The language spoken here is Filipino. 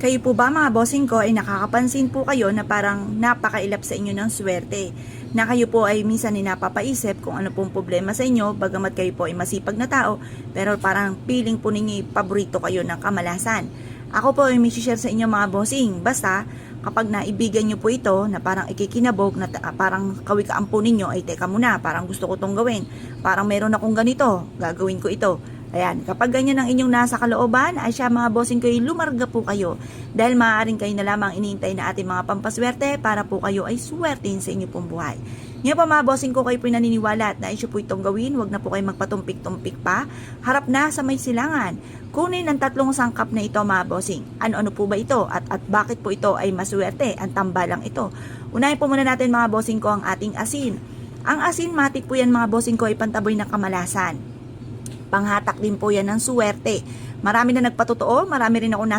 Kayo po ba mga bossing ko ay nakakapansin po kayo na parang napakailap sa inyo ng swerte? Na kayo po ay minsan ay napapaisip kung ano pong problema sa inyo, bagamat kayo po ay masipag na tao, pero parang feeling po ninyo paborito kayo ng kamalasan. Ako po ay may share sa inyo mga bossing, basta kapag naibigan nyo po ito na parang ikikinabog, na parang kawikaan po ninyo, ay teka muna, parang gusto ko tong gawin, parang meron akong ganito, gagawin ko ito. Ayan, kapag ganyan ang inyong nasa kalooban, ay siya mga bossing ko ay lumarga po kayo dahil maaaring kayo na lamang iniintay na ating mga pampaswerte para po kayo ay swertein sa inyo pong buhay. Ngayon pa mga bossing ko kayo po naniniwala at naisyo po itong gawin, wag na po kayo magpatumpik-tumpik pa, harap na sa may silangan. Kunin ang 3 sangkap na ito mga bossing. Ano-ano po ba ito at bakit po ito ay maswerte? Ang tambalang ito. Unahin po muna natin mga bossing ko ang ating asin. Ang asin matik po yan mga bossing ko ay pantaboy ng kamalasan. Panghatak din po yan ng suwerte. Marami na nagpatotoo, marami rin ako